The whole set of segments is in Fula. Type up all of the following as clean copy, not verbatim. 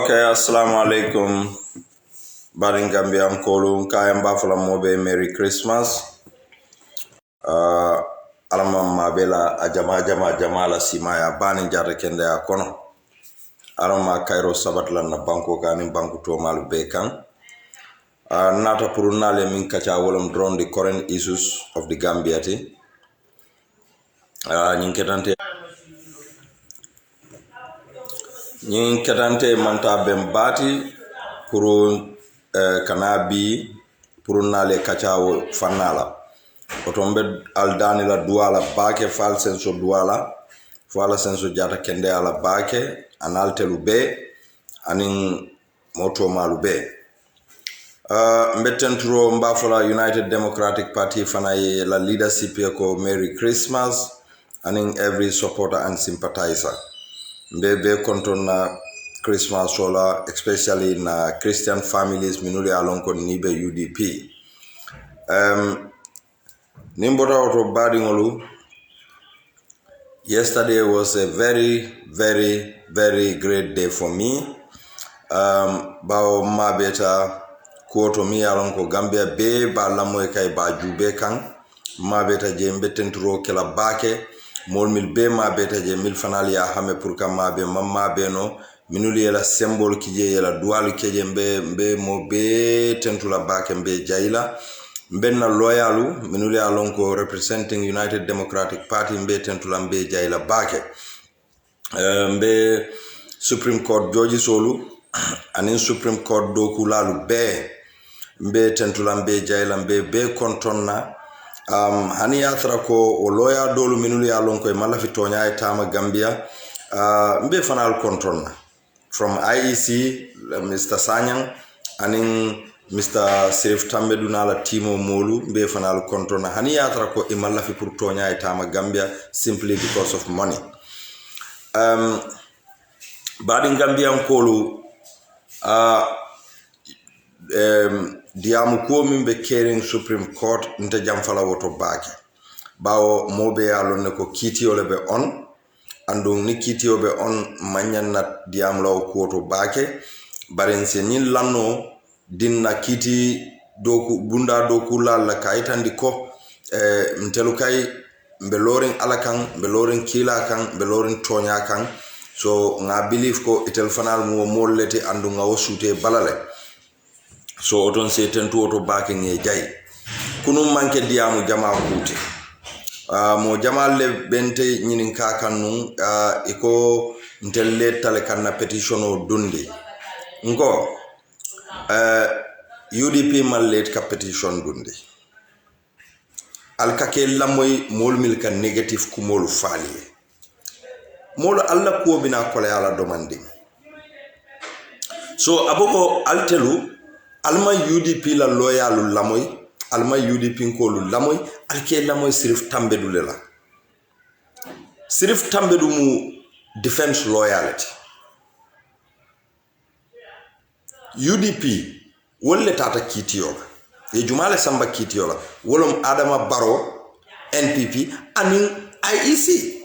Okay, assalamu alaikum. Barin Gambia mkolu kaya mbafula mobe Merry Christmas. Alama mabela ajama la simaya bani jare kende ya kono. Alama Cairo sabatla na banko kani banko to malu bekan. Nata purunale min kacha wolum drone the current issues of the Gambia ti. Nyinketante manta bembati puru kanabi puru nale kachawo fanala otombe aldani la duala bake fal senso duala fala senso jata kende ala bake analte lube anin moto malube mbetentro mbafala United Democratic Party fanaye la leadership yako Merry Christmas anin every supporter and sympathizer mbebe konton na Christmas sola, especially na Christian families minuli alonko nibe UDP. Nimbota auto badi ngolu. Yesterday was a very great day for me. Bao mabeta kuoto mi alonko Gambia be ba lamoy kay ba jube kan mabeta je mbetentro kela bake mol mil be mabeta je mil fanali ya hame pour ka mabe mamma be no minuli yela symbol kije yela dual keje mbe mo be tentula bake mbe jaila mbenna loyalu minuli alonko representing United Democratic Party mbe tentula mbe jaila bake mbe Supreme Court George Solu anin Supreme Court doku lalu be mbe tentula mbe jaila mbe be kontonna hani yatra ko o loya dolu minuli alonko e mala fitonya e tama Gambia mbe fanal kontonna from IEC Mr. Sanyang anin Mr. Sirif Tambedu nala timo molu mbe fanal kontonna hani yatra ko e mala fi pour tonya e tama Gambia simply because of money. Badi Gambia nkolu diamu ko mimbe caring Supreme Court nte jamfala woto bake bawo mobe yalone ko kitiole be on andung ni kitiobe on manyan na diam law ko to bake baren senin lanno dinna kiti doku bunda doku la kaytandi ko mtelu kay mbelorin alakan mbelorin kila kan mbelorin tonya kan so nga believe ko itel fanal mo mollete andu nga wosute balale so oton se tentu oto bake nge jay kunum manke diamu jama kuti mo jamal le bente nyinin ka kanu iko ntelle tale kanna petition o dundi ngo UDP mallet ka petition dundi alkake lamoy mol milka negative ku mol fali mol alla ko bina ko ala demanding so aboko altelu alma UDP la loyalu lamoy alma UDP ko lu lamoy alke lamoy Sirif Tambedu lela Sirif Tambedu mu defense loyalty UDP wolle tata kitiola e jumale samba kitiola wolom Adama Barrow NPP anin IEC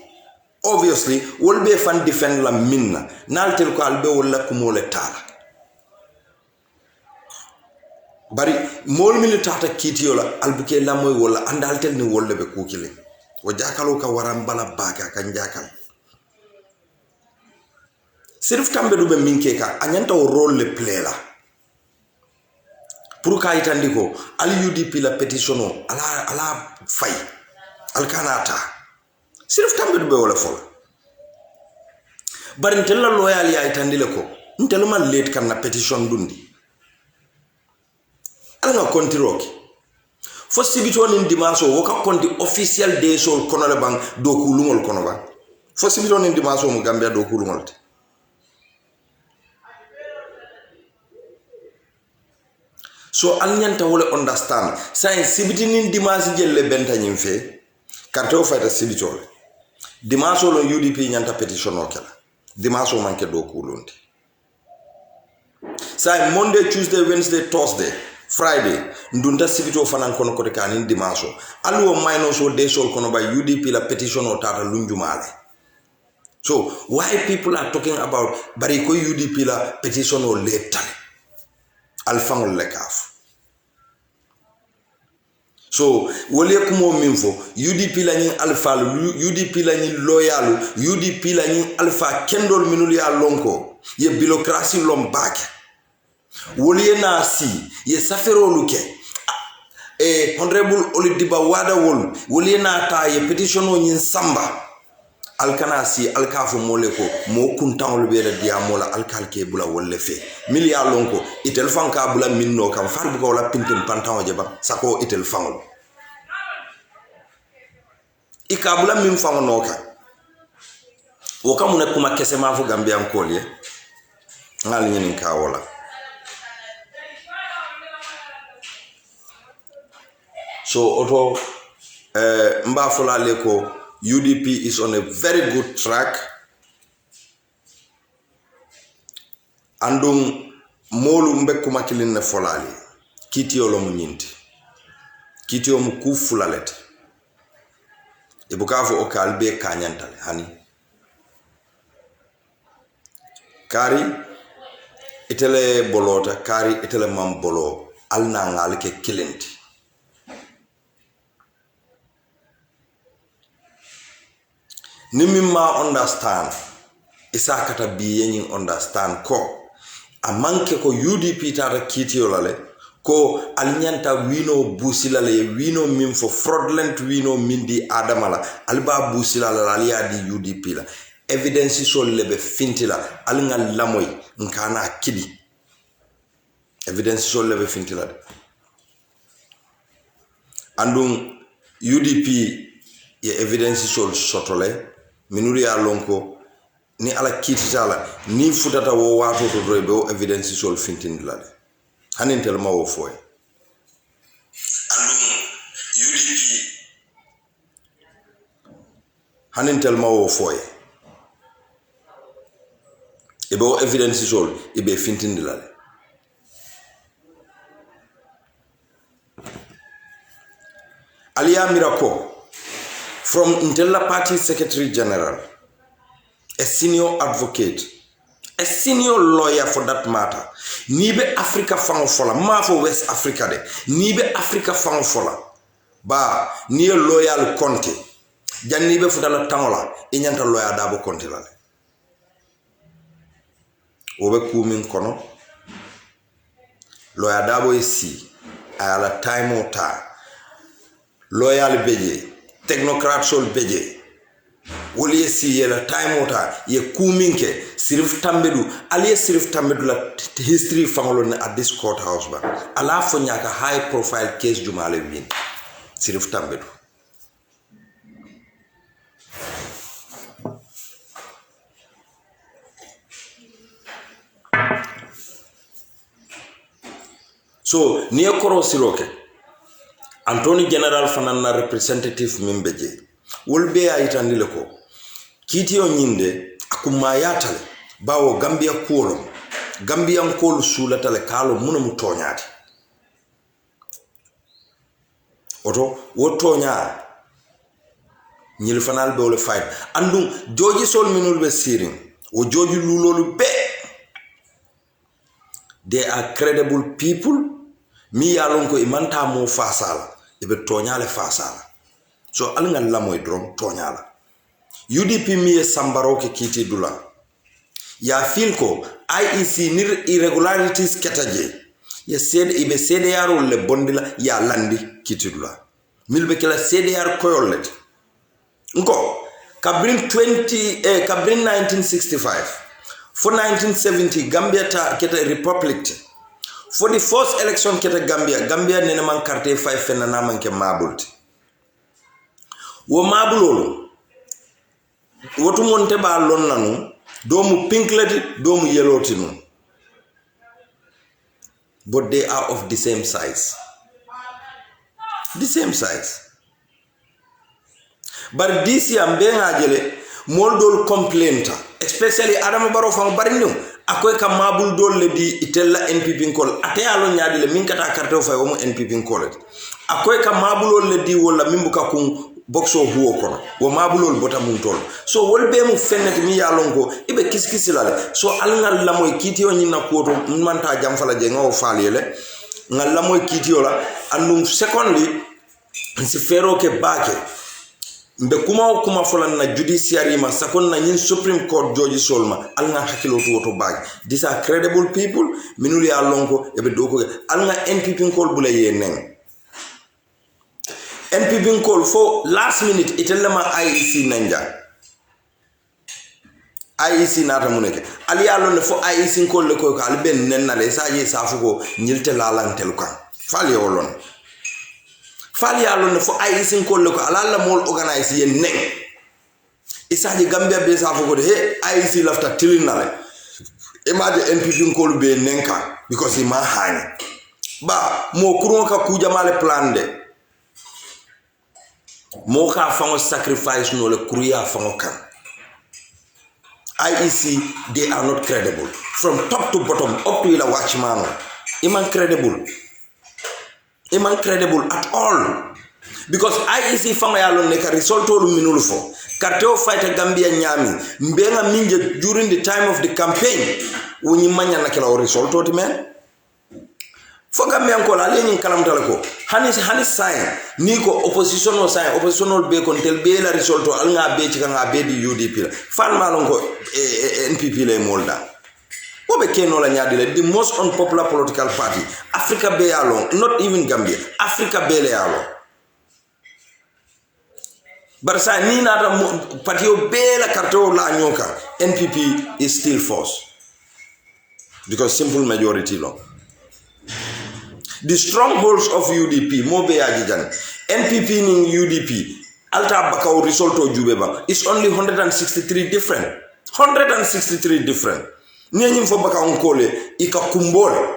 obviously wolbe fan defend la minna naltel ko albe wolla ko mole tala bari mol militata kitiola albuke lamoy wala andaltel ni wolle be kukile o jakalo ka waram bala baka kan jakal Sirif Tambedu be minke ka anyanta o role le play la pour ka itandiko al UDP la petition ala fay al kanata Sirif Tambedu be wala fol bari ntella loyal ya itandile ko ntella late kan na petition dundi alanga konti roki fo sibito nin dimanso woka konti official day sol kono le bang do kulungol kono ba fo sibito nin dimanso mu Gambia do kulungol te so alnyanta wole understand say sibiti nin dimansi jelle benta nyim fe karto fayta sibito le dimanso lo UDP nyanta petition okela dimanso manke do kulunti say Monday Tuesday Wednesday Thursday Friday ndunda sibito fanan kono kote kanin dimanso alwo minus o de sol kono ba UDP la petition o tata lunjumale So why people are talking about bari ko UDP la petition o letal alfangol lekaf. So wole kumo minfo UDP la nyin alpha UDP la nyin loyal UDP la nyin alpha kendol minul ya lonko ye bureaucracy lombake wole na si ye safero luke honorable Olidiba Wada wole na ta ye petition o nyin samba alkana si alkafu mole ko mo kuntan be la diamola alkalke bula wolle fe milia lonko itel fanka bula minno kam farbu ko la pintin pantan jeba sako itel fangol ikabula min fango noka o kamuna kuma kese ma fu Gambian kolye ngal nyini ka wala so oto mba fola leko UDP is on a very good track. Andung molu mbe kumakilin na folali. Kiti olo munyinti. Kiti o muku fulalete. Ibukafu okalbe kanyantale. Hani. Kari itele bolota. Kari itele mambolo. Alna ngalike kilenti. Nimima understand isa kata biye understand ko a manke ko UDP tata kitio lale ko alnyanta wino busila le wino min fo fraudulent wino min di adamala alba busila la aliya di UDP la evidence so lebe fintila alnga lamoy nkana kidi evidence so lebe fintila andum UDP ye evidence so sotole minuri ya lonko ni ala kititala ni futata wo wato to drobe o evidence sol fintindilale hanin telma wo foy andum UDP hanin telma wo foy ebo evidence sol ibe fintindilale Aliya Mirako from Intella Party Secretary General, a senior advocate, a senior lawyer for that matter. Nibe Africa fang fola, ma for West Africa de. Nibe Africa fang fola. Ba, ni loyal Conte. Jan nibe futala tangola, inyanta lawyer dabo Conte lale. Obe kumin kono. Lawyer dabo isi, ayala time ota. Loyal beje. Technocrat sol beje woli si yela time ota ye kuminke sirif tambedu ali sirif tambedu la history fangolo at this courthouse ba ala fo nyaka high profile case jumale win sirif tambedu so niye koro siroke Anthony General Fanana representative mimbeje wolbe ya itandile ko kitio nyinde akumayatale bawo Gambia kuolo Gambia nkolu sulatale kalo muna mutonyati oto wotonya nyil fanal be wole fight andum joji sol minul be siring o joji lulolu be they are credible people mi yalon ko imanta mo fasala ibe tonyale fasala so alnga lamoy drom tonyala UDP mi sambaro ke kiti dula ya feel ko IEC nir irregularities ketaje ya said ibe CDR le bondila ya landi kiti dula milbe kala CDR koyolet nko kabrin 1965 for 1970 Gambia ta keta republic for the first election keta Gambia nene man carte 5 fena na manke mabulti wo mabulolo wotu monte ba lon nanu domu pinkleti domu yeloti nu but they are of the same size but this year mbenga jele moldol complainta especially Adama Barrow fam barindum akoy ka mabul dol le di itella NPP kol ateyalo nyaadi le min kata carte fay wo mo NPP kol akoy ka mabulol le di wala mimbuka kun boxo huo kono wo mabulol bota mun tol so wol be mu fennati mi ya lonko ibe kiskisi lale so alngal lamoy kiti o nyina ko to manta jam fala je ngaw falele ngal lamoy kiti o la andum secondly si fero ke bake mbe kuma folan na judiciary ma sakon na nyin supreme court judge solma alnga hakilo to bake these are credible people minuli ya lonko ebe doko alnga NPP kol bula yenen NPP call for last minute itelema IEC nanja IEC nata muneke ali alon fo IEC call le ko al ben nenna le saje safuko nyilte lalantel kan fali olon fali alon fo IEC call le ko alala mol organize yen nen isaje gambia be safuko de he IEC lafta tilinale image NPP call be nenka because ima hani ba mo kuron ka kuja male plan de moka fango sacrifice no le kuria fango kan IEC they are not credible from top to bottom up to the watchman iman credible at all because IEC fango ya lon ne ka result olu minul fo cartel fight Gambia nyami mbenga minje during the time of the campaign woni manya na kala result oti men foga mi anko la lenin kalam talako hanis sign niko oppositional be kon tel be la result al nga be ci nga be di UDP la fan malon ko NPP le molda o be keno la nyaadi le the most unpopular political party Africa be along not even Gambia Africa be le along barsa ni na party o be la karto la nyoka NPP is still force because simple majority long. The strongholds of UDP, Mobe Ajijan, NPP in UDP, Alta Bakau Risolto Jubeba, is only 163 different. 163 different. Nyenyim for Baka Unkole, Ika Kumbole.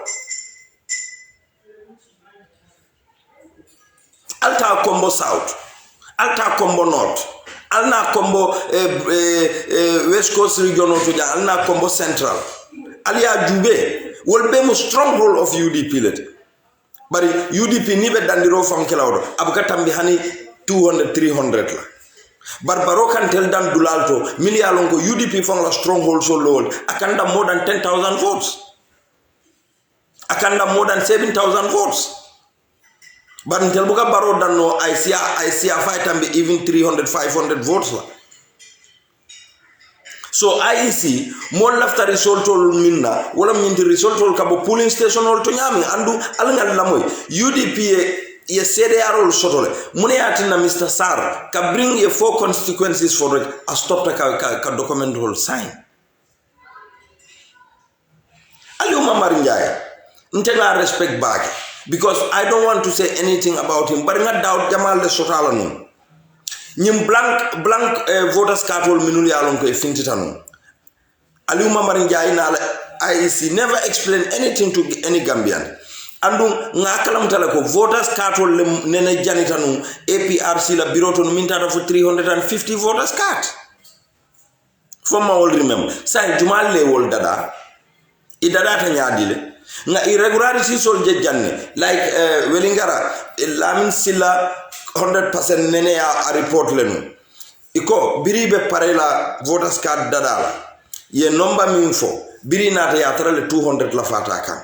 Alta Combo South, Alta Combo North, Alna Combo West Coast Regional Tuja, Alna Combo Central. Alia Jube will be a stronghold of UDP. Bari UDP nibe dandiro fam kelawdo abuka tambi hani 200 300 la barbaro kan tel dan dulalto milialon ko UDP fam la stronghold so low akanda more than 10,000 votes akanda more than 7,000 votes bar tel buka baro danno ICA fight tambi even 300 500 votes la so IEC mo lafta resultol minna wala minti resultol kabo polling station ol to nyami andu alngal lamoy UDP ye CDR sotole mune atina Mr. Sar ka bring ye 4 constituencies for it a stop ka document hol sign Aliou Mamar Ndiaye ntena respect back because I don't want to say anything about him but nga doubt Jamal de sotala non nyim blank voters card wol minul ya lon ko e fintitanu Aliou Mamar Ndiaye na IEC never explain anything to any Gambian andu ngakalam tala ko voters card wol nene janitanu APRC la bureau ton minta for 350 voters card from my all remember say jumal le wol dada idada ta nyaadile nga irregularity sol je janne like Welingara Lamin Silla 100% nene a report lenu iko biribe parela voters card dadala ye number min fo biri nata ya tarale 200 la fata kan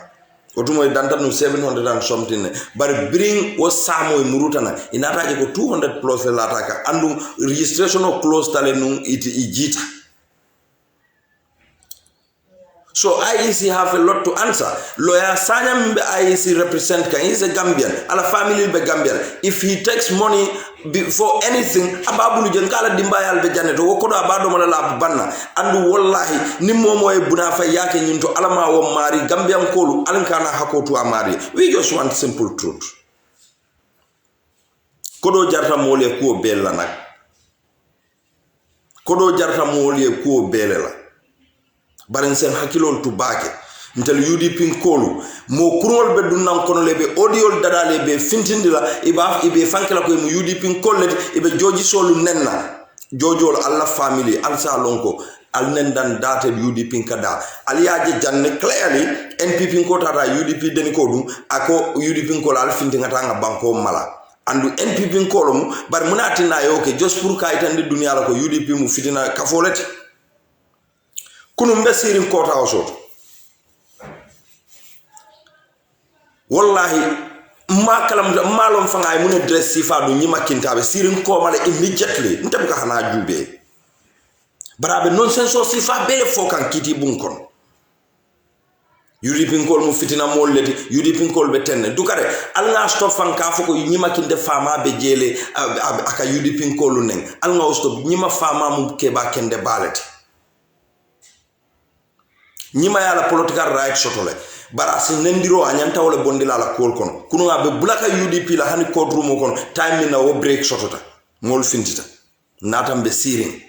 otumo danta no 700 and something but bring was samo murutana inata je ko 200 plus la taka andu registration of close tale nu ijita. So IEC have a lot to answer. Lawyer Sanyam IEC represent can he's a Gambian, ala family be Gambian. If he takes money for anything, ababulu jenkala dimbaya albe janeto wokodo abado malala banna andu wallahi nimmomo e bunafa yake nyinto alama wo mari Gambian kolu alankana hakotu amari. We just want simple truth. Kodo jarta mole kuo bella nak. Kodo jarta mole kuo belela. Barensen hakilol to bake ntel UDP kolu mo kurol be dunnan kono lebe audiol dada lebe fintindila ibe fankela ko mu UDP kollet ibe joji solu nenna jojol alla family alsa lonko al nendan date UDP kada aliaje janne clearly NPP ko tata UDP den ko dum ako UDP ko al fintinga tanga banko mala andu NPP kolom bar munati na yoke just pour kayitande dunia la ko UDP mu fitina kafolati kunu mbe sirin kota o soto wallahi ma kalam malom fanga mun dress sifa du nyima kintabe sirin ko mala immediately ntam ka hana jube barabe nonsense o sifa bele fokan kiti bunkon UDP kol mu fitina molleti UDP kol be tenne dukare alnga stop fanka foko nyima kinde fama be jele aka UDP kolu nen alnga stop nyima fama mu keba kende baleti nyima yala political right sotole barasi nendiro anyanta wala bondila la kol kono kunu be bulaka UDP la hani code room kono time na wo break sotota ngol fintita natam be sirin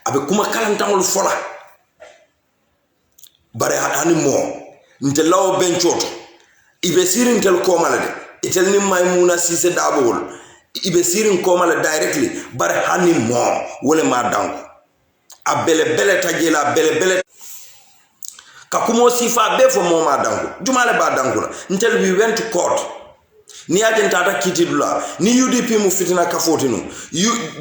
abe kuma kalantangol fola bare hani mo ntelaw benchoto ibe sirin tel komala de itel ni maymuna sise dabol ibe sirin komala directly bare hani mo wala ma danko abele bele tajela bele kakumo sifa be fo mo ma danko jumale ba danko la ntel we went to court ni ajen tata kitidula ni UDP mu fitina kafotinu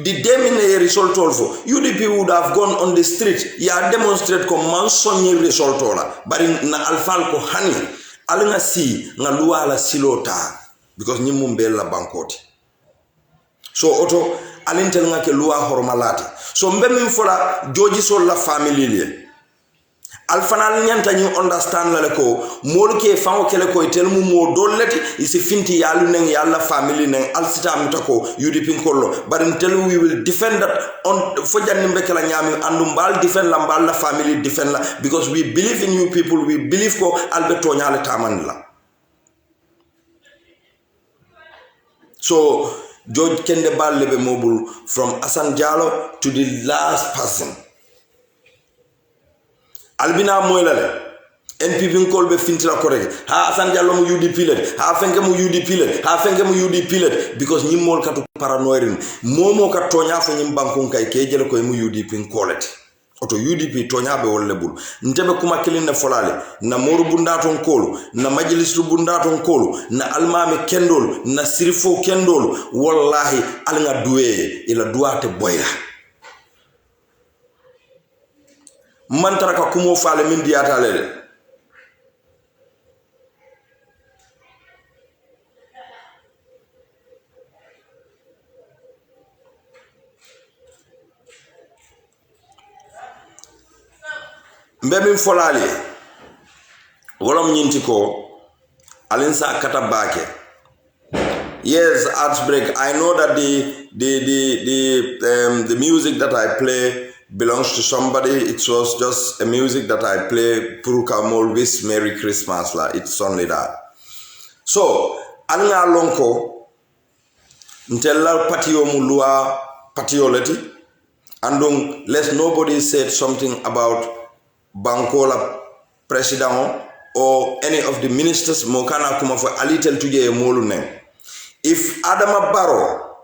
the demine result also UDP would have gone on the street ya demonstrate ko man sonyi result ola bari na alfal ko hani alnga si nga luwala silota because nyimu mbela bankoti so auto alintel nga ke luwa hormalati so mbem fola joji sol la family liye alfanal nyanta ñu understand la ko mol ke fango kele ko tel mu mo dollati isi finti yalu nen yalla family nen alsita mutako UDP kollo barin tel we will defend that on fo janni mbekela nyami andu mbal defend la mbal la family defend la because we believe in you people we believe ko albeto nyale taman la so George Kende Balle be mobile from Asan Diallo to the last person albina moylale NPP kolbe fintila korek ha Asan Diallo mu UDP let ha fenke mu UDP let ha fenke mu UDP let because nyimol katu paranoirin momo ka tonya fo nyim bankon kay ke jele ko mu UDP kolet oto UDP tonya be wolle bul ntebe kuma kilin na folale na moru bundaton kolu na majlis bundaton kolu na almami kendol na sirifo kendol wallahi alnga duwe ila duate boyla man taraka kumo faale min diata lele mbebim folale wolom nyinti ko alinsa kata bake yes Artsbreak I know that the music that I play belongs to somebody. It was just a music that I play Purukamol wish Merry Christmas la. It's only that. So alnga lonko ntella patio mulua patio leti andung less nobody said something about Bankola president or any of the ministers mokana kuma for alitel tuje molunen. If Adama Barrow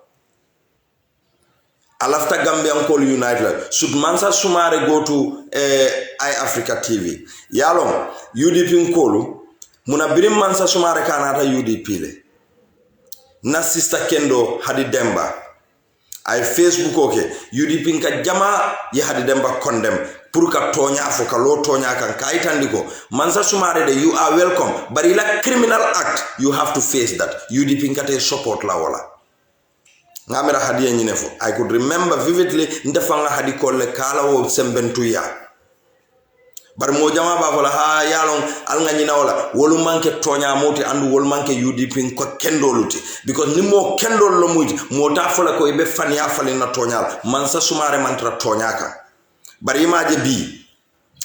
alafta Gambian Call United should Mansa Sumare go to iAfrica TV yalong UDP Nkolu munabirim Mansa Sumare kanata UDP le na sister Kendo Hadi Demba ay Facebook okay UDP nka jama ya Hadi Demba condemn pour ka tonya fo ka lo tonya kan kayitandiko Mansa Sumare de you are welcome but ila criminal act you have to face that UDP nkate support la wala ngamira hadiya nyinefo I could remember vividly ndefanga hadi kolle kala wo sembentu ya bar mo jama ba wala ha yalon alnga nyina wala wolu manke tonya moti andu wolu manke UDP ko kendoluti because ni mo kendol lo muji mo ta fola ko ibe fan ya fali na tonyal Mansa Sumare mantra tonyaka bar imaje bi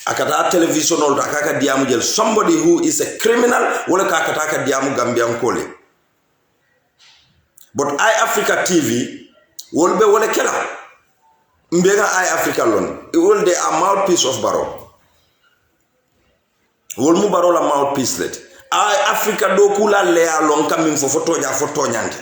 akata television ol akaka diamu jel somebody who is a criminal wala kakata ka diamu Gambian kole. But iAfrica TV will be wole kela mbega iAfrica lon it will the mouthpiece of Barrow wol mu Barrow la mouthpiece let iAfrica do kula le alon kamin fo foto nyante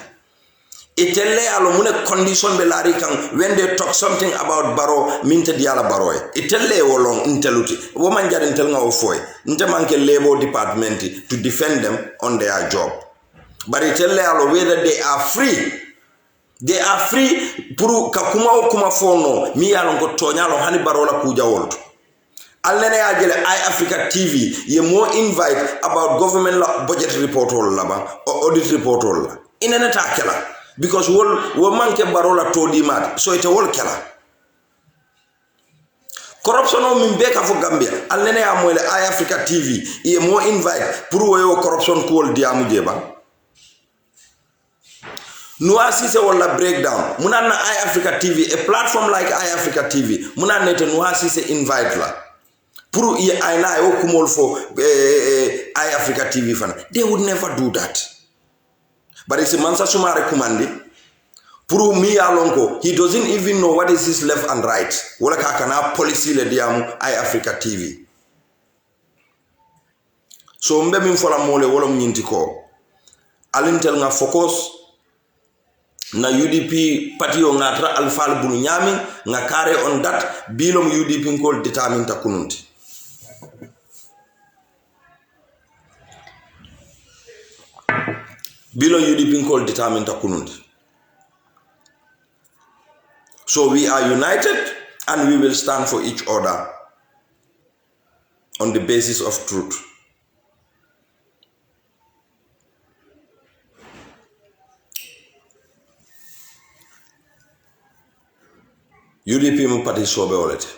itelle alo mune condition be lari kan when they talk something about Barrow minta diala Barrow itelle wolon inteluti wo man jare intel nga o foy nte manke labor department to defend them on their job. But it tell whether they are free They are free pour ka kuma o kuma fono mi yalon ko tonyalo hani barola ku jawolto. Alnene ya jele iAfrica TV ye more invite about government budget report laba or audit report la. Inene ta kela because wo manke barola to di mat so ite wol kela. Corruption o min beka fo Gambia alnene ya moyle iAfrica TV ye more invite pour wo corruption ko wol diamu jeba. Noa Sise wala breakdown muna na iAfrica TV a platform like iAfrica TV muna nete Noa Sise invite la pour ye aina yo kumol fo iAfrica TV fana they would never do that but it's a Mansa Sumare kumandi pour mi alonko he doesn't even know what is his left and right wala ka kana policy le diamu iAfrica TV so mbe min fola mole wala mnyinti ko alintel nga focus na UDP party o ngatra alfal bunu nyami nga kare on that bilom UDP ngol determine ta kununti bilo UDP ngol determine ta kununti so we are united and we will stand for each other on the basis of truth. UDP mo parti sobe wolete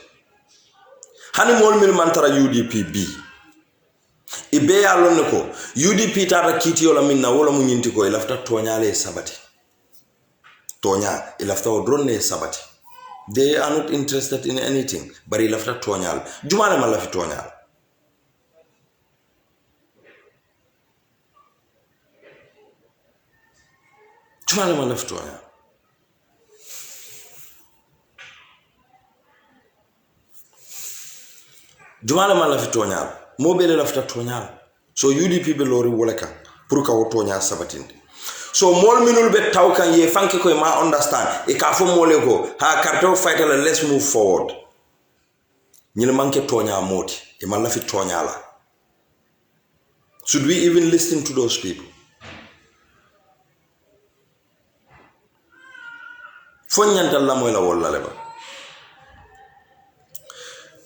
hani mol mil mantara UDP bi ibe ya lonne ko UDP tata kiti yola minna wala mu nyinti ko ilafta tonyale sabati tonya ilafta odronne sabati they are not interested in anything but ilafta tonyal jumana malafi tonyal jumana malafi tonyal jumala mala fi tonyal mo bele la fi tonyal so UDP be lori woleka pour ka wo tonya sabatinde so mol minul be taw kan ye fanke ko ma understand e ka fo mole ko ha cartel fighter let's move forward nyil manke tonya moti e mala fi tonyala should we even listen to those people fo nyantal la moy la wala leba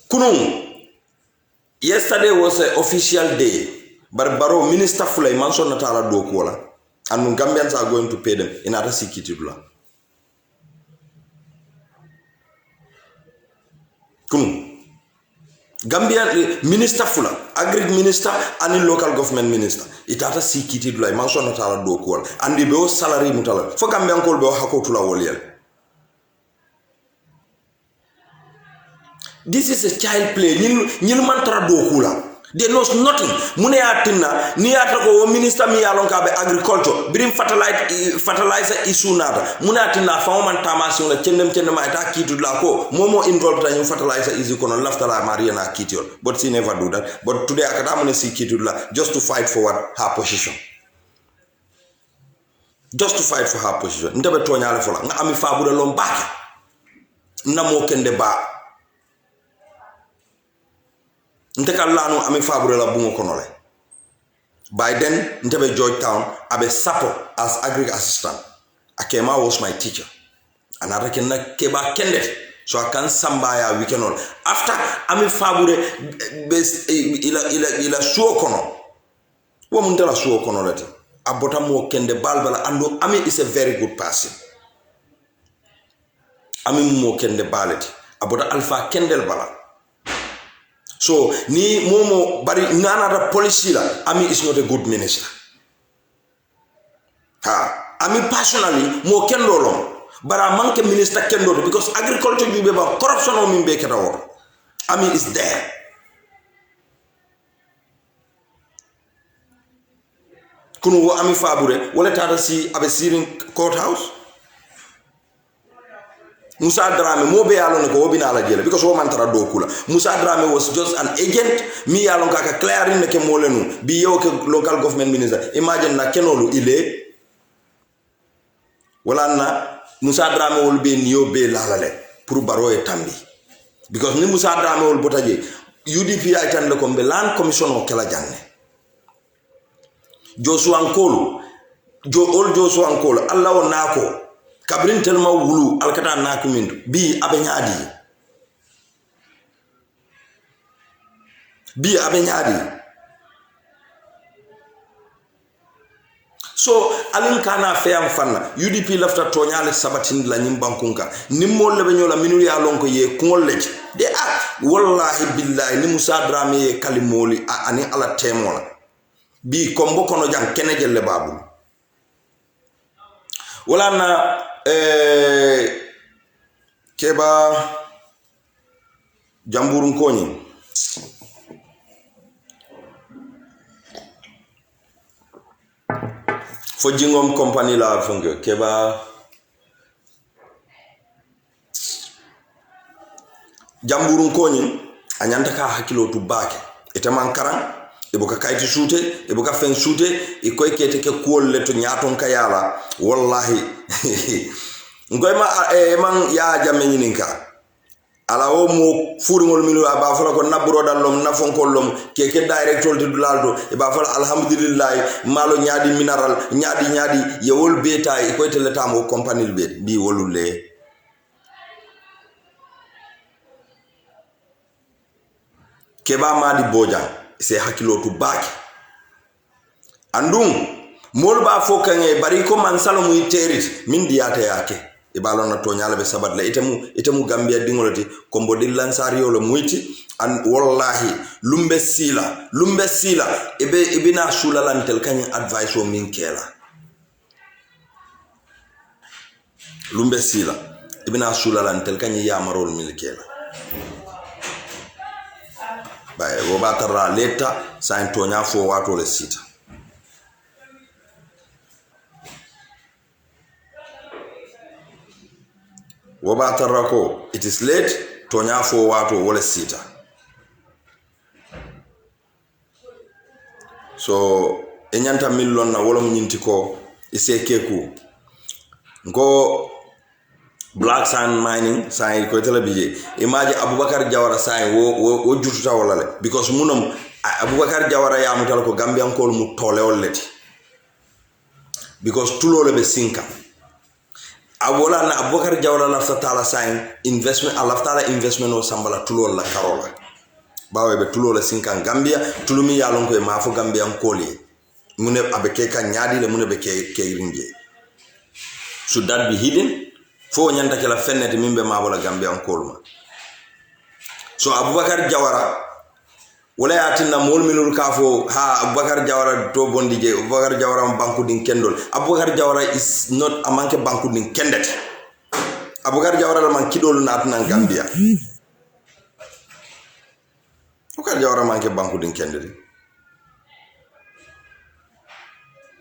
kunun. Yesterday was an official day, but Baro Minister Fulai Manson Natala Dokuola, and Gambians are going to pay them in other Sikitibula. Gambian Minister Fula, Agri Minister, and in local government minister. It other Sikitibula, Manson Natala Dokuola, and the bill salary mutala. For Gambian Kolbo Hakotula Woliel. This is a child play. Nil mantra dokula. They knows nothing. Mune atina ni atako minister mi alonka be agriculture. Bring fertilizer issue nada. Mune atina faman tamasi una chendem ma ita kitu lako. Momo involved in fertilizer is kono lafta la Maria na kitio. But she never do that. But today akadamune si kitu la just to fight for what her position. Just to fight for her position. Ndebe tonyale fola. Nga ami fabure lombake. Namo kende ba. Nteka lanu ame fabre la bungo konole. By then, Ntebe Georgetown, abe sapo as agri assistant. Akema was my teacher. Another kena keba kende. So I can sambaya weekend on. After ame fabre ila suo kono. Wa muntela suo kono lete. Abota mo kende balbala ando ame is a very good person. Ame mo kende baleti. Abota alpha kendel bala. So, ni momo bari nana policy la, Ami is not a good minister. Ami personally, mo kendo long, but I manke minister kendo because agriculture you be about corruption o mimbe keta Ami is there. Kunu wo Ami fabure, wale tada si abe siring courthouse. Musa Drame mo be yalon ko obina ala jele because wo man tara dokula. Musa Drame was just an agent mi yalon ka clearing ke molenu bi yo ke local government minister. Imagine na kenolu ile wala na Musa Drame wol be niyo be lalale pour baro e tambi because ni Musa Drame wol botaje UDP ay tan le ko be land commission o kala janne Joshua Nkolo Joshua Nkolo Allah o nako kabrin telma wulu alkata nakumindu bi abe nyaadi so alin kana feyam fanna UDP lafta toñale sabatin la nyim bankunka nimmol le benyola minul ya lonko ye kungol lec de wallahi billahi ni Musa Drame ye kalimoli ani ala temola bi kombo kono jang kene jelle babu wala na keba jamburun koni fo jingom company la funge keba jamburun koni anyanta ka hakilo tu bake itaman karan ibuka kayti shute ibuka fen shute ikoy kete ke kuol le to nyaton kayala wallahi ngoy man ya jamme nyininka ala o mo furingol milu aba fala ko nabro dallom nafonkol lom keke director de dulaldo e ba fala alhamdulillah malo nyaadi mineral nyaadi yewol beta e ko teleta mo company be bi wolule keba madi boja se hakilo tu baki andum molba fokane bari ko man salo muy terit min diata yake e balona to nyala be sabat la itemu Gambia dingolati kombo dillan sario lo muyti an wallahi lumbe sila ibina shula lantel kany advice o min kela lumbe sila ibina shula lantel kany yamarol min kela bay wo batara leta sain to nya fo wato le sita Wabatarako, it is late, tonya fo wato wole sita. So, enyanta millon na wolo mnyintiko ise keku. Nko black sand mining, sign ko telebije. Imagine Abubakar Jawara sign wo jututa wolale. Because munum Abubakar Jawara ya mutala ko Gambian kol mu tole oleti. Because tulo lebe sinka. Abola na Abubakar Jawara lafta tala sign investment alaftala investment o sambala tulo la karola bawe be tulo la sinkan Gambia tulumi yalon ko e mafo Gambia koli mune abeke ka nyaadi le mune be ke ringe should that be hidden fo nyanda kala fennete mimbe mabola Gambia kolma so Abubakar Jawara wala yatinna mol minul kafo ha Abubakar Jawara to bondije Abubakar Jawara banku din kendol Abubakar Jawara is not a manke banku din kendet Abubakar Jawara man kidol nat nan Gambia Abubakar Jawara manke banku din kendet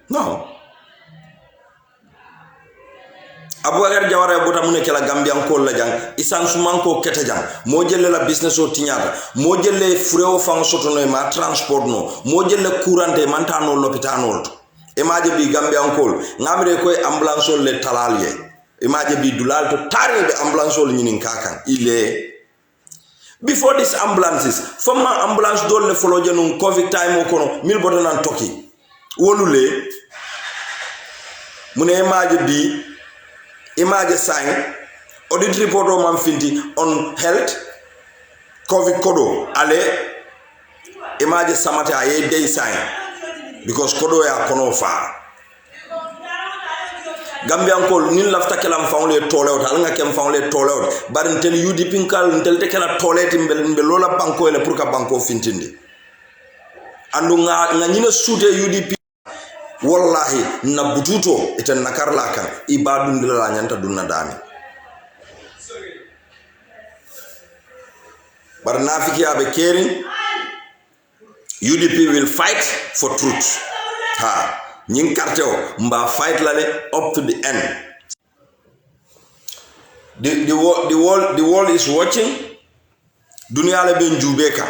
no Abubakar Jawara bota mune kala Gambian kol la jang isan sumanko keta jang mo jelle la business o tinyata mo jelle freo fang soto no ma transport no mo jelle courante mantano l'hôpital e maje bi Gambian kol ngamre koy ambulance le talalye e maje bi dulal to tare be ambulance le nyinin kakan ile before these ambulances from my ambulance dol le folo jenun covid time o kono mil botanan toki wolule mune maje bi image sign audit report o man finti on health covid kodo ale image samata ye day sign because kodo ya kono fa Gambian kol nin lafta kelam fawnle tolewt al nga kem fawnle tolewt bar ntel UDP kal ntel te kala toleti mbel lola banko ele pour ka banko fintinde andu nga nyina suute UDP wallahi na bututo ita nakarla kan ibadu ndila nyanta dunna dami bar nafiki abe caring UDP will fight for truth ha nyin karteo mba fight lale up to the end the world is watching dunia le benjubeka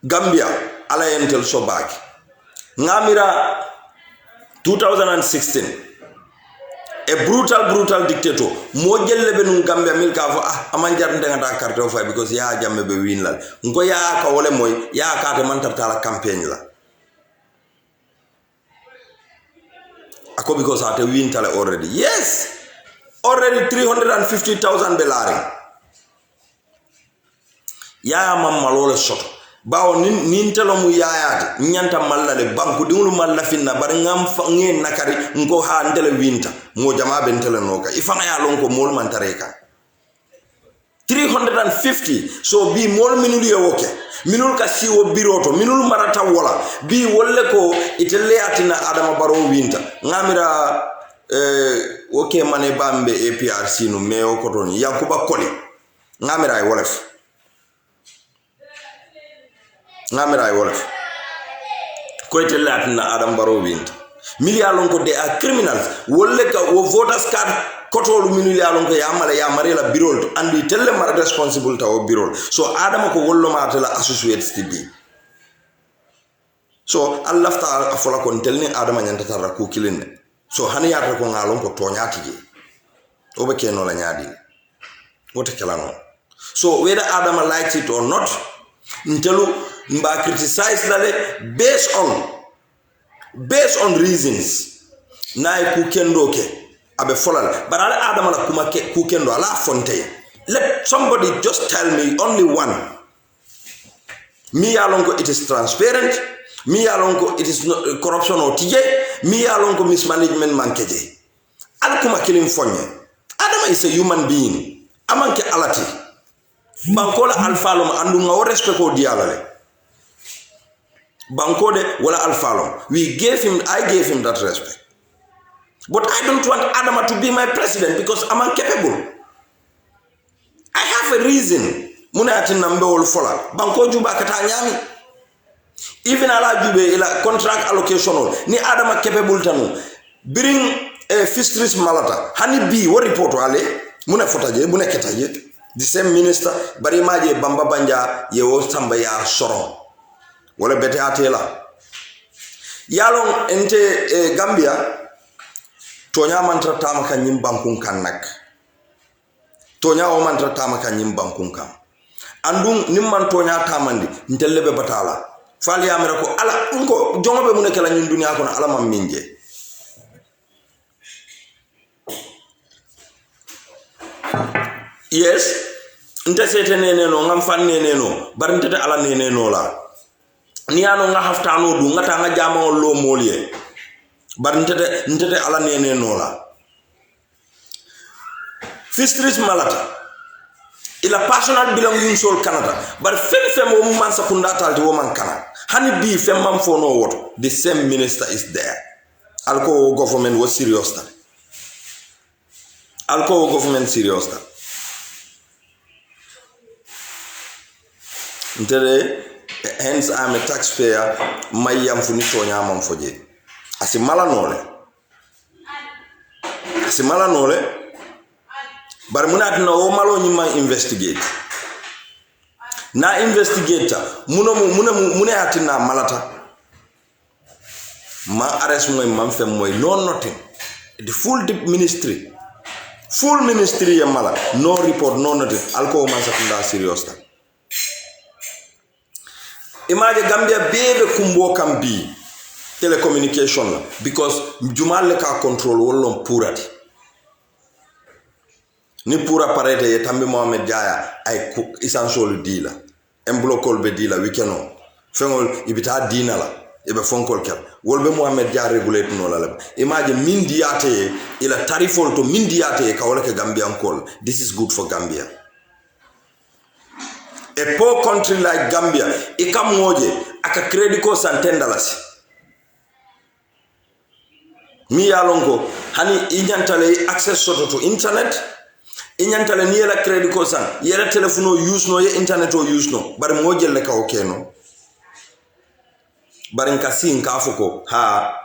Gambia ala yentel sobaki ngamira 2016 a brutal dictator mo jelle be nun Gambia mil ka fo aman jar ndenga da carte o fay because ya jamme be win lal ngo ya ka wole moy ya ka te man tartala campaign la ako because ate wintale already. Yes, already 350,000 belari. Yaya mam malole soto. Bawo nintelo mu yayaate nyanta mallale banku dingulu malla finna bar ngam fa ngeen nakari ngo ha ndele winta mo jama ben tele noka ifanga ya lon ko mol man tareka 350 so bi mol minul yowoke minul ka siwo biroto minul marata wala bi wolle ko itelle atina adama baro winta ngamira oke mane bambe APRC no meo ko ton yankuba koli ngamira ay wolef ngamira ay wolef ko itelle atina adama baro winta miliyalon ko de a criminals wolle ka wo voters card kotolu minul yalon ko yamala yamare la birol to andi telle mar responsible taw birol so adama ko wollo mata la associates tibi so allah ta afola kon telni adama nyanta tarra ku kilin so hani yata ko ngalon ko toñati je o be keno la nyaadi wote kelano so whether adama likes it or not ntelu mba criticize dale based on reasons nay ku kendo ke abe folal but ala adama la kuma ku kendo ala fonte let somebody just tell me only one mi yalonko it is transparent mi yalonko it is not corruption or tije mi yalonko mismanagement mankeje ala kuma kilim fonye adama is a human being amanke alati bankola alfalom andu ngaw respect ko dialale bankode wala alfalom I gave him that respect. But I don't want Adama to be my president because I'm incapable. I have a reason. Muna ati nambe ol fola. Banko juba kata nyami. Even ala jube ila contract allocation ni Adama capable tanu. Bring fisheries malata. Hani bi wo report wale. Muna fotaje, muna ketaje. The same minister bari maje bamba banja ye wo samba ya soro. Wala bete atela. Yalong ente Gambia tonya mantra tama ka nyim bankun kan nak tonya o mantra tama ka nyim bankun kan andum nim man tonya tamandi ntellebe batala fali amira ko ala ko jongobe mun kala nyim dunya ko na ala mam minje yes nte sete nene no ngam fan nene no bar ntete ala nene no la ni ano nga haftano du ngata nga jama lo molie bar ntete ala nene nola fisheries malata ila personal belonging sol Canada bar fem o man sakunda talti wo man kana hani bi fem man fo no woto the same minister is there alko government was serious ta alko government serious ta ntete hence I'm a taxpayer mayam funi tonya mam foje asimala nole bar munat na o malo nyima investigate na investigator mune atina malata ma arrest moy mam fem moy no nothing the full ministry ya mala no report no nothing alko man sakunda serious ta image Gambia bebe kumbo kambi telecommunication la because jumal le ka control wolon purati ni pura parete ye tambi Mohamed Jaya ay essential dila emblokol be dila weekendo fengol ibita dina la ebe fonkol kel wolbe Mohamed Jaya regulate no la imagine mindiate ila tarifol to mindiate ka wala ke Gambian call this is good for Gambia. A poor country like Gambia ikamoje aka credit ko $10 mi yalongo hani inyantale access soto to internet inyantale ni la credit ko san yela telephone use no ye internet o use no bar moje le ka okeno bar nkasi nkafoko ha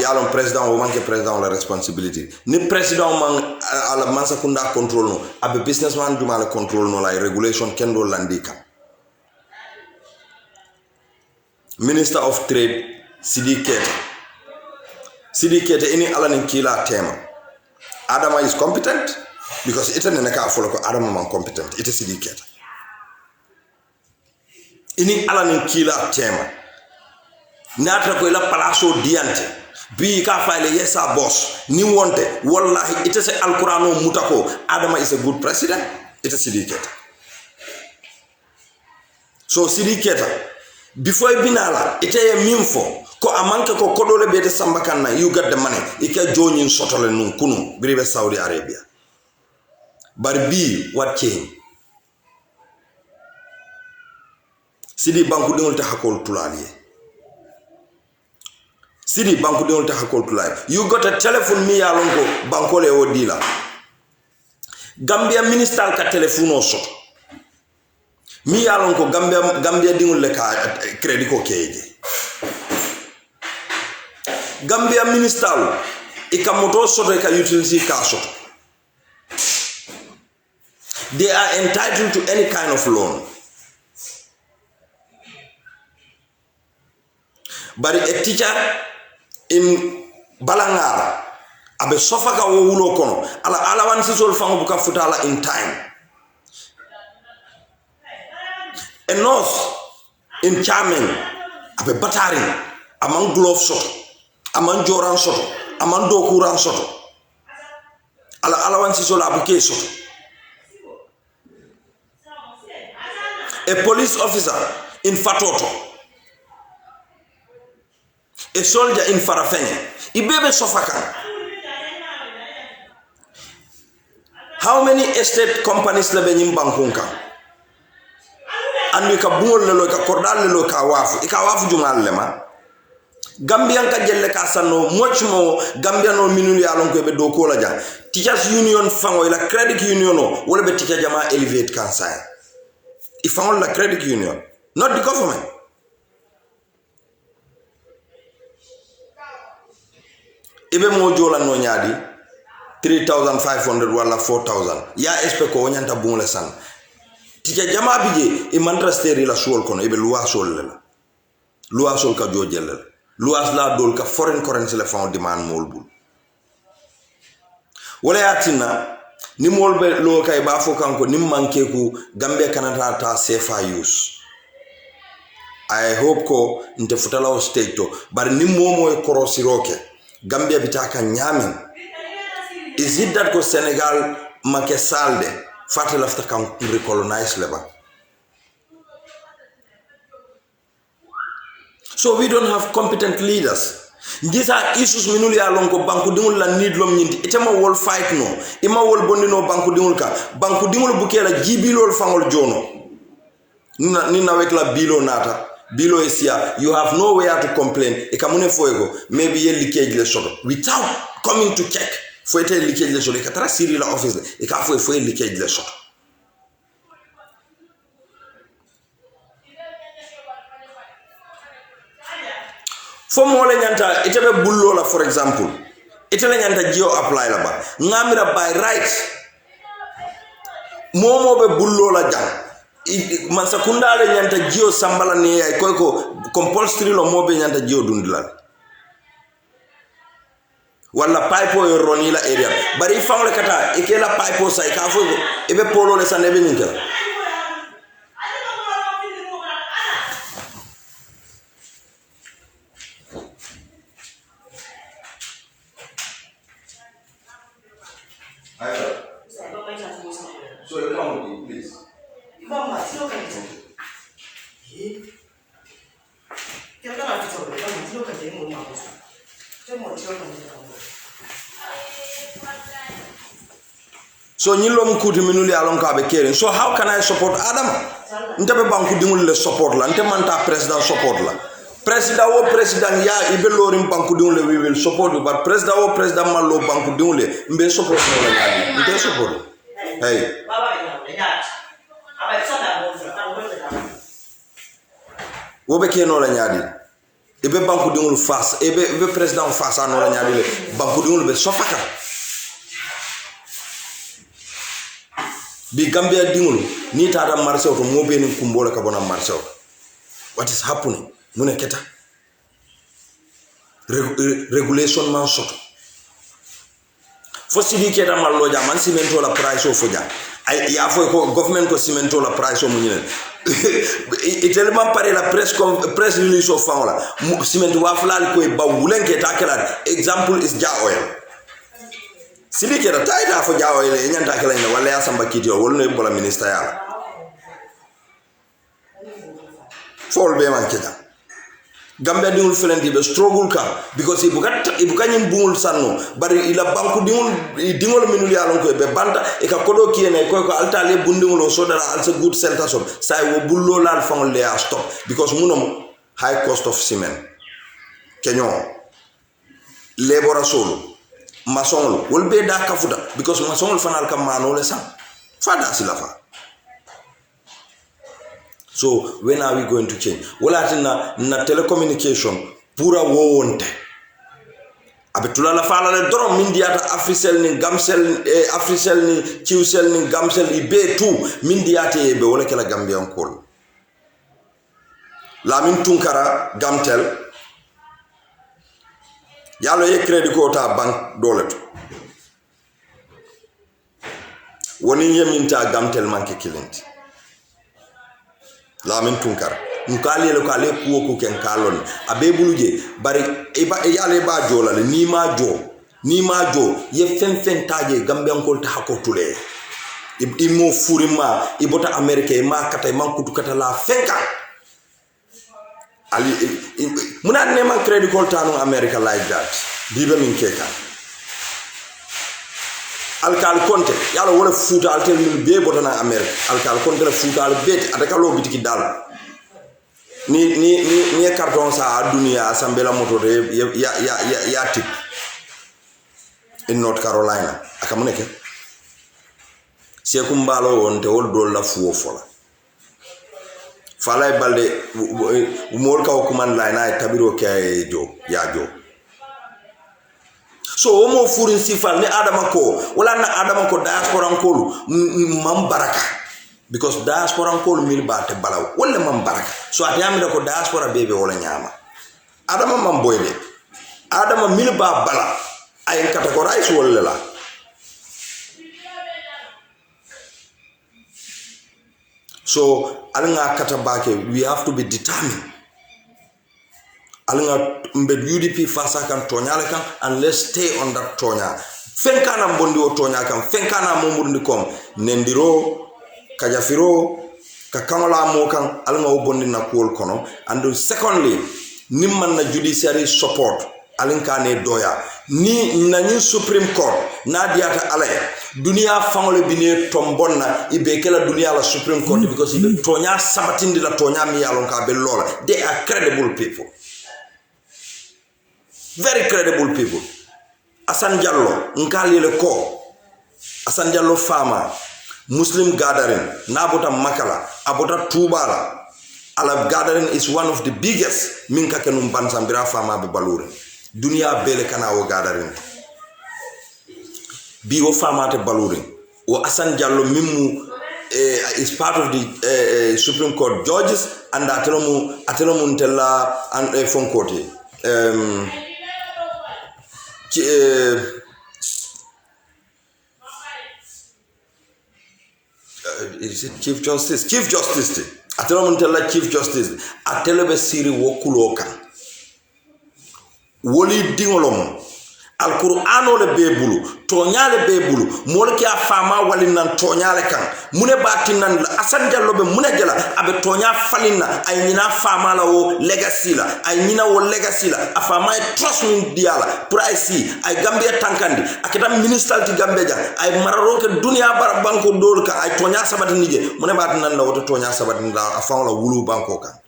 yalon president o manke president la responsibility ni president man ala mansa kunda control no abe businessman duma la control no la regulation kendo landika Minister of Trade Sidi Kete ini ala nin kila tema Adama is competent because ita nene ka follow ko Adama man competent ita Sidi Kete ini ala nin kila tema nata ko la palaso diante bi ka fayle yesa boss ni wonte wallahi ite se alqur'ano mutako Adama is a good president ite Sidi Keta so Sidi Keta before binala ite ye mimfo ko amanke ko kodole bete sambakanna you got the money ike jonin sotole nun kunu bribe Saudi Arabia but bi what change Sidi banku dingol ta hakol tulaliye Sidi banku dingol ta hakol tulaliye you got a telephone mi yalonko bankole o dila Gambia minister ka telephone o soto mi yalonko Gambia dingol le ka credit ko keje Gambia minister ika moto soto ika utility ka soto they are entitled to any kind of loan but a teacher in Balangara abe sofaka wo wulo kono ala wan sisol fango buka futala in time a nurse in Chairman abe batari among glove soto among joran soto among dokuran soto ala wan sisol abuke soto a police officer in Fatoto a soldier in Farafenye ibebe sofaka how many estate companies lebe nyim bankunka andu ka bungol lelo ka kordal lelo ka wafu jumal lema Gambian ka jelle ka sanno mochmo Gambiano minul ya lon ko be do ko la jang teachers union fango la credit union o wala be teacher jama elevate kan sa ifangol la credit union not the government ibe mo jola no nyaadi 3,500 wala 4,000 ya espeko wonyanta bungole san tike jama bije e mantrasteri la sol kono ibe loi sol ka jojel loi la dol ka foreign currency la fond demand molbul wala yatina ni molbe lo kay ba fo kanko nim manke ku Gambia kanata ta CFA use I hope ko nte futala o state to bar ni momo e korosiroke Gambia bitaka nyamin is it that ko Senegal make salde fatel after kan recolonize leba so we don't have competent leaders these are issues minuli alon ko banku dingul la need lom nyindi itema wol fight no ima wol bondino banku dingul ka banku dingul bukela jibilol fangol jono nina wekla bilo nata Bilo Asia, you have nowhere to complain. Ekamune foego, maybe ye leakage le sodo. Without coming to check, for ete leakage le sodo. Ekatara siri la office, ekafo for leakage le sodo. For more nyanta, ete be bullo la for example. Ete le nyanta geo apply la ba. Ngamira by right. Momo be bullo la jang. Man sakundale nyanta jio sambala ni ay ko compulsory lo mobe nyanta jio dundilal wala pipe o roni la area bari famle kata e ke la pipe o sai ka fo e be polo le sanebe nyinka so you come with me please Mama, sino kanito. Kaya ka natin sabi, mama, sino kanito mo mga gusto. Kaya mo, sino kanito. So nyilo mkuti minuli alon ka be keren. So how can I support Adam? Nte be banku dingul le support la. Nte manta president support la. President wo president ya ibe lorim banku dingul le we will support you. But president wo president malo banku dingul le mbe support no la nyadi. Nte support. Hey. Wobe ke no la nyadi ebe banku dingul face ebe president face no la nyadi le banku dingul be sofaka bi Gambia dingul ni tata marché to mo be ni kumbola ka bona marché what is happening mune keta regulation man soto fo Sidi Keta mallo ja man cimento la price o fo ja ay ya fo ko government ko cimento la price o mu nyine tellement paré la presse release of fangla ciment wa flal koy ba wulen ke takala example is ja oil sili ke da tayda fo ja oil e nyanta kala ni wala ya samba kiti wala no bola minister ya fol be man keda Gambia dingul felendi be struggle ka because ibuka nyim bungul sanno bari ila banku dingol minul yalon ko be banda e ka kodo kiyene ko alta le bundingol so dara also good center so say wo bullo lal fangol le stop because munom high cost of cement kenyo labor solo mason wol be da kafuda because mason fanal kam mano le sam fada silafa. So when are we going to change? Wala na telecommunication pura wonte. Abetula la fala le doro mindiata Africell ni Gamcell Africell ni Qcell ni Gamcell ibe tu mindiate be wala kala Gambia encore. Lamin Tunkara Gamtel yalo ye credit quota bank doleto. Woni yeminta Gamtel manke kilenti. Lamin Tunkara nkali le kale kuwo ku ken kalon abe buluje bari yale ba jola le ni ma jo ye fen taje Gambian ko ta hakotule imo furima ibota America ma kata man kutu kata la fenka ali muna ne man credit call tanu America like that bibe min keka alkal konte yalla wala fuuta altel min be botana America alkal konte la fuuta al bet ataka lo bitiki dal ni carton sa dunia asambela moto de ya tip in North Carolina akamuneke sekum balo wonte wol dol la fuo fola falay balde mol kaw kuman layna tabiro kay jo so omo furin sifal ni adama ko wala na adama ko diaspora ko mam baraka because diaspora ko mil bate balaw wala mam baraka so atiyami ko diaspora bebe wala nyama adama mam boyde adama mil ba bala ay categorize wala la so alanga katabake we have to be determined alanga mbed UDP fasa kan tonyale kan and let's stay on that tonya fenkana mbondi o tonya kan fenkana momundi kom nendiro kajafiro kakamala mo kan alanga o bondi na kool kono and secondly nimman na judiciary support alinka ne doya ni nani Supreme Court na diata ale dunia fangole bine tombonna ibe kala dunia la Supreme Court because ibe tonya sabatindi la tonya mi yalon ka be lola they are credible people. Very credible people. Asan Jallo, nkali le ko. Asan Jallo Fama, Muslim gathering, Nabota Makala, Abota Tubala. Alab gathering is one of the biggest minka kenum bansambira Fama Babalure. Dunia bele kana o gathering. Biwo Fama te Balure. O Asan Jallo mimu is part of the Supreme Court judges and atelomu ntella and fonkote. Is it Chief Justice? Chief Justice. Atelomuntella Chief Justice. Atelebe siri wokuloka. Woli dingolom. Al-Qur'ano le bebulu, tonya le bebulu, molki afama walinan tonya le kan. Mune batinan la Asan Jallo be mune jala abe tonya falina ay nyina fama la wo legacy la ay nyina wo legacy la afama trust min diala price ay Gambia tankandi akita minister ti Gambia ja ay mararo ke dunia bar banko dol ka ay tonya sabati nije mune batinan la woto tonya sabati la afama la wulu banko kan.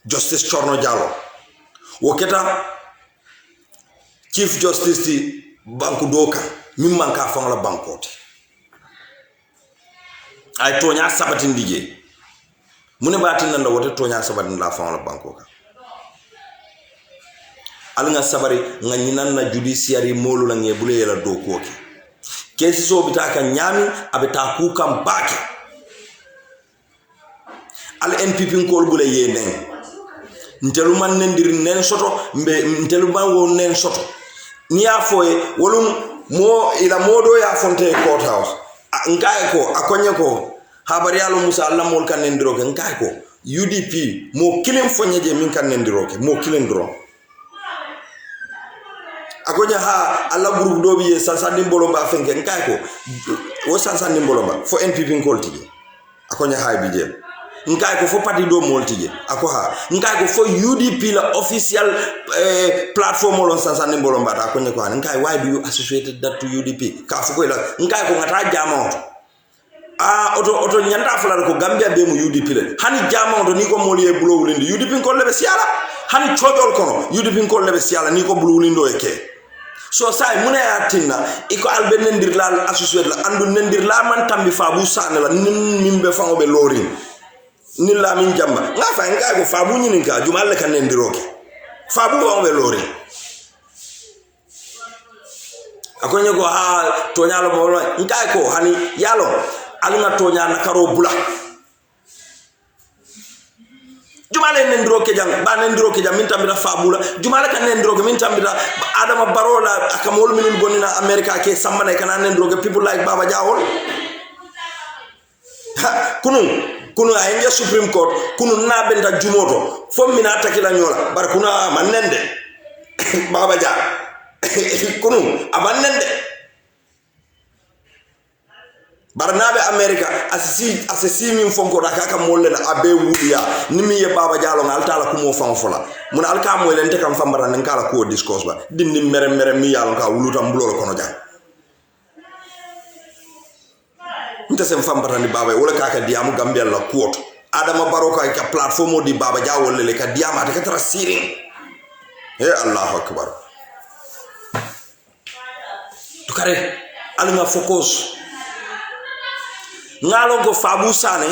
Justice Chorno Jallo woketa Chief Justice ti banku doka mimman ka fangla bankoti ay tonya sabatin dige mune batin nan da wote tonya sabatin la fangla bankoka alnga sabari nganyinan na judiciary molu la ngebule la dokoke kesi so bitaka nyami abeta ku kam baki al NPP ko bule yenen ntelu man nendir nen soto mbe ntelu ban wo nen soto ni afoye wolum mo ila modo ya fonte court house nkae ko akonye ko habari yalo musa Allah mol kan ndiro ke nkay ko UDP mo kilim fonyeje min kan ndiro ke mo kilim dro akonya ha Allah groupe dobi ye sansa dimbolo ba fenke nkay ko wo sansa dimbolo ba fo NPP koltije akonya ha bije nkay ko fo parti do moltije akoha nkay ko fo UDP la official platform lon sansa dimbolo ba akonya ko nkay why do you associate that to UDP ka fo ko la nkay ko ngata jama oto nyanda fulala ko Gambia be mu UDP le hani jama oto ni ko moliye bulo wulindi UDP ko lebe siala hani chojol kono UDP ko lebe siala ni ko bulo wulindo eke so say muna ya tinna iko albe nendir la associate la andu nendir la man tambi fabu sane la nimbe fango be lorin ni la min jamba nga fa nga ko fabu nyinin ka jumal kan nendiroke fabu fango be lorin akonye ko ha to nyalo mo ngai ko hani yalo alunga tonya na karo bula jumale nendiro ke jang ba nendiro ke jang min tambira fabula jumale kan nendiro ke min tambira adama barola akamol min bonina america ke samane kan nendiro ke people like baba jawol kunu ayenge supreme court kunu na benta jumoto fo mina takila nyola bar kuna manende baba ja kunu abanende barnabe america asisi min fonko da kaka molle na abe wuliya nimi ye baba jalo ngal tala ko mo fanfola mun alka mo lente kam fambara nan kala ko discourse ba dindi mere mi yalo ka wuluta mbulol kono ja nta sem fambara ni baba wala kaka diamu Gambia la kuoto adama baroka ka platform di baba jawo le ka diama ta tara siring Allahu akbar to kare alima focus ngalo go fabu sane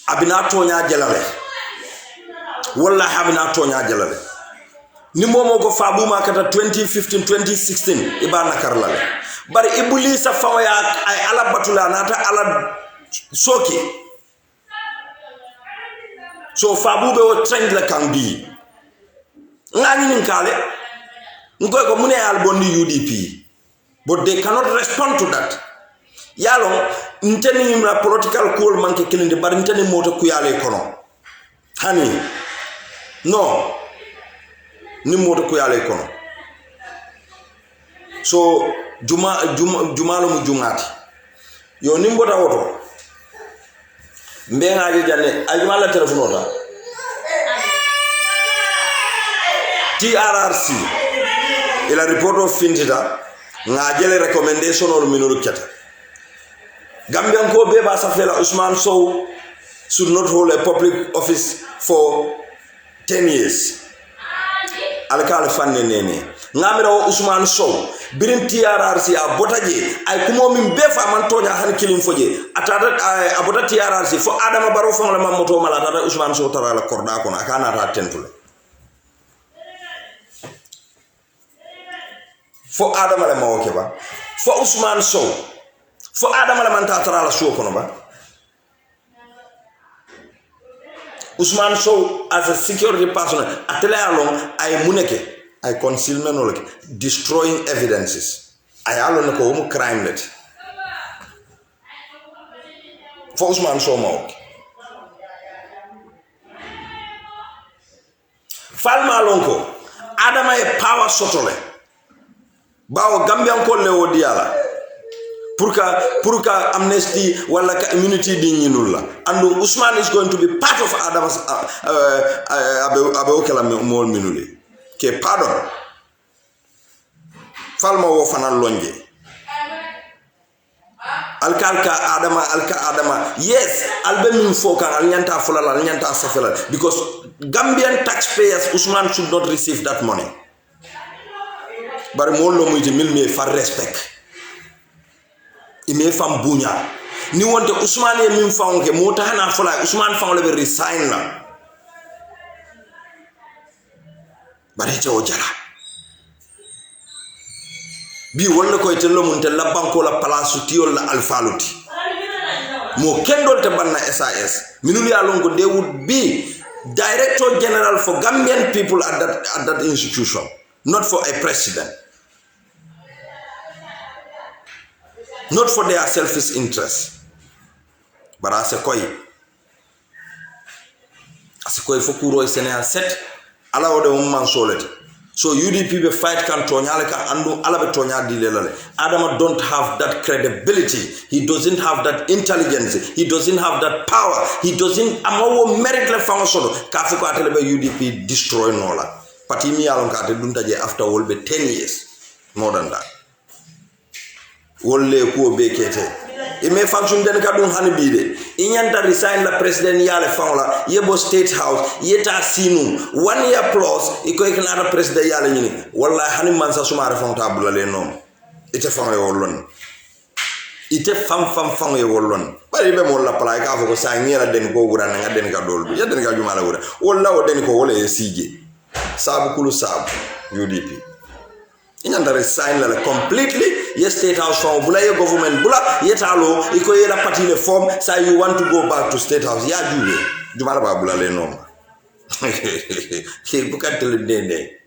abina tonya jalale wallahi abina tonya jalale ni momo go fabu ma kata 2015 2016 ibana karlale bari ibulisa fawaya ay ala batula nata ala soki so fabu be o trend la kambi ngani nin kale ngoy ko mune albondi UDP but they cannot respond to that yalo nteni imra political cool manke kilinde bar nteni moto kuyale kono hani no ni moto kuyale kono so jumalo mu jungati yo nimbo ta woto mbenga je janne ajumala telephone ota TRRC ila report of fintita ngajele recommendation or minuru keta Gambian ko be ba safela Usman Sow should not hold a public office for 10 years. Alkal fanne nene. Ngamira o Usman Sow birin TRRC a botaje ay kumo min be fa man tonya han kilim foje atata abota TRRC fo Adama Barrow fon la mamoto mala tata Usman Sow tara la korda kono akana ta tentule. Fo Adama la mawoke ba. Fo Usman Sow fo Adama la manta tara la show kono ba Usman Sow as a security person atele along ay muneke ay concealment or destroying evidences ay alon ko mu crime let fo Usman Sow ma ok falma lonko Adama e power sotole bawo Gambian ko le odiala pour que amnesty wala ka immunity di ñinulla andu Usman is going to be part of Adam's abe okela mol minuli ke pardon falma wo fanal lonje alka Adama yes albe min fokan al nyanta fulala al nyanta safela because Gambian taxpayers Usman should not receive that money bar mol lo muyti milme far respect ime fam bunya ni wonte Usman ye min fawnke mota hana fala Usman fawnle be resign la bare jaw jara bi wonna koy tello mun tel la banko la place tiol la alfaluti mo kendol te banna SAS minul ya longo they would be director general for Gambian people at that institution, not for a president. Not for their selfish interests. bara se koy fo kuro e Sénégal 7 ala o de man solati so UDP be fight kan toñale kan andu ala be toña dilelale Adama don't have that credibility, he doesn't have that intelligence, he doesn't have that power, he doesn't amawo merit le fango sodo ka fi ko atele be UDP destroy nola pati mi alon ka te dunta je after all be 10 years more than that wolle ko be kete e me function den ka dun hani bide inyanta resign la president yale fawla yebo state house yeta sinu 1 year plus iko ikana president yale nyini wallahi hani man sa sumare fonta bulale nom ite fam e wollon ite fam e wollon bari be mo la pala ka fo ko sa ngira den ko wura nga den ka doldu ya den ka jumala wura walla o den ko wala e sije sabu kulu sabu UDP inyanta resign la completely yes state house from bula ye government bula yetalo iko yela party le form say you want to go back to state house ya juwe jumala ba bula le nom ke bukatel dende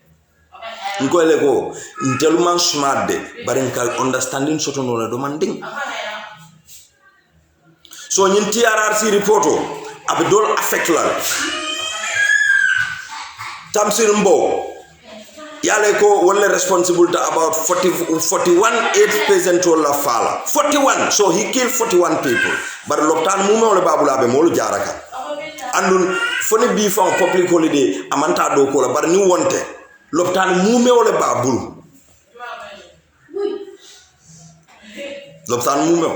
ngo le ko intelman smart de barinkal understanding soto no la demanding so nyin TRRC reporto abdol affect la Tamsir Mbow yale ko wala responsible about 41 8% to la fala 41 so he killed 41 people but loptan mu wala babula be molu jaraka andun foni bi fa public holiday amanta do ko la bar ni wonte loptan mu wala babul loptan mu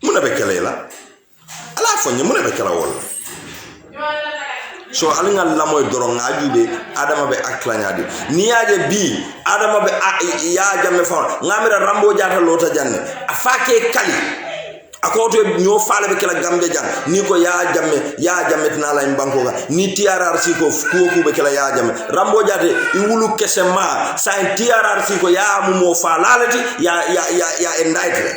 muna be kelela ala fonye muna be kela wala so alinga lamoy doron ajube Adama be aklanyadi niyaje bi Adama be ya jamme fa ngamira rambo jata lota janne afake kali akoto nyo faale be kala gambe jan ni ko ya jamme tinala imbanko ga ni TRRC ko ku be kala ya jamme rambo jate iwulu kese ma sa TRRC ko ya mu mo faalalati ya indicted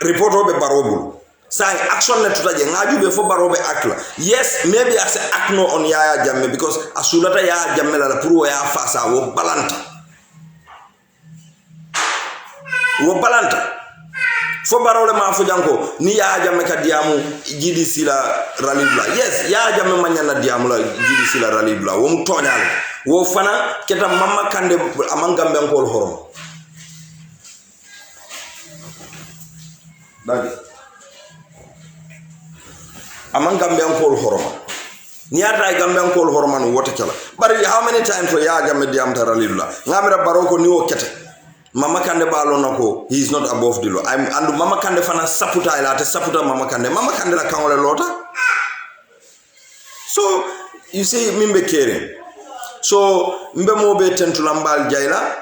report be barobul say action let tutaje ngajube fo barobe akla yes maybe as akno on Yaya Jammeh because asulata Yaya Jammeh la pour ya fasa wo balanta fo barole ma fo janko ni Yaya Jammeh ka diamu jidi sila ralibla yes Yaya Jammeh manyana diamu la jidi sila ralibla wo mu tonyal wo fana keta mamma kande amangambe ngol horom dagi among Gambian call horoma. Near Gambian call horman water killer. But how many times for Yaya Jammeh diam taralilla? Ngamira baroko niwo kete. Mama Kande balonako, he is not above the law. And Mama Kande fana saputa ilate saputa Mama Kande. Mama Kande la kangole lota. So you see mimbe caring. So mbe mobe tentulambal jaila.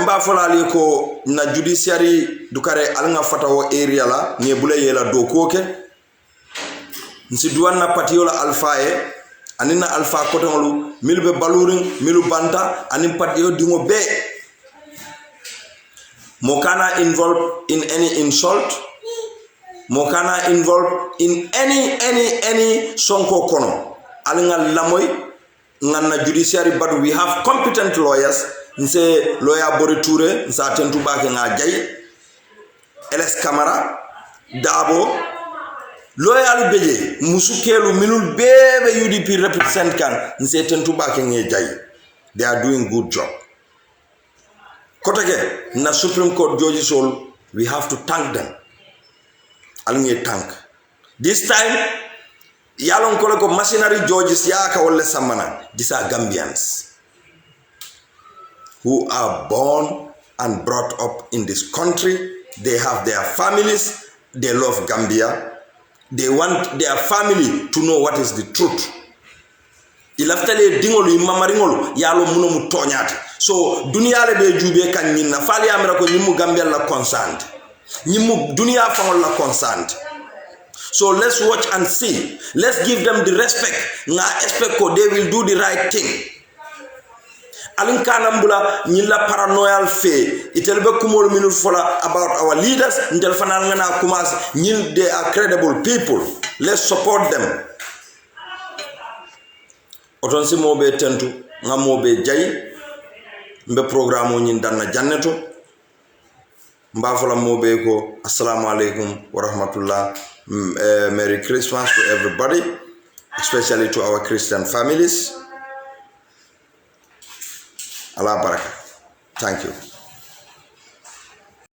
Mba fola liko na judiciary dukare alinga fatawo area la nyebule yela dokoke nsi duwana patiola alfae anina alfa kotongolu milbe baluring milu banta anin patio dingo be mokana involved in any insult mokana involved in any sonko kono alinga lamoy ngana judiciary but we have competent lawyers nse lawyer Bori Toure nsa tentu bake nga jay LS Camara Dabo lawyer beje musukelu minul bebe UDP represent kan nse tentu bake nga jay they are doing good job kotake na Supreme Court judges all we have to thank them alinge thank this time yalon ko machinery judges ya ka wolle samana these are Gambians who are born and brought up in this country. They have their families, they love Gambia, they want their family to know what is the truth. Ilaftale dingolu imamaringolu yalo muno mutonyati. So dunia le be jube kan nyina fali amra ko nyimu Gambia la concerned. Nyimu dunia fangol la concerned. So let's watch and see. Let's give them the respect. Na expect ko they will do the right thing. Alinkana mbula nyilla paranoial fe itelbe kumol minul fola about our leaders ndel fanal ngana kumas nyil they are credible people, let's support them. Otonsi mobe tentu ngamobe jay mbe programme nyin danna janneto Mbafala mobe ko assalamu alaikum wa rahmatullah. Merry Christmas to everybody, especially to our Christian families. Allah baraka. Thank you.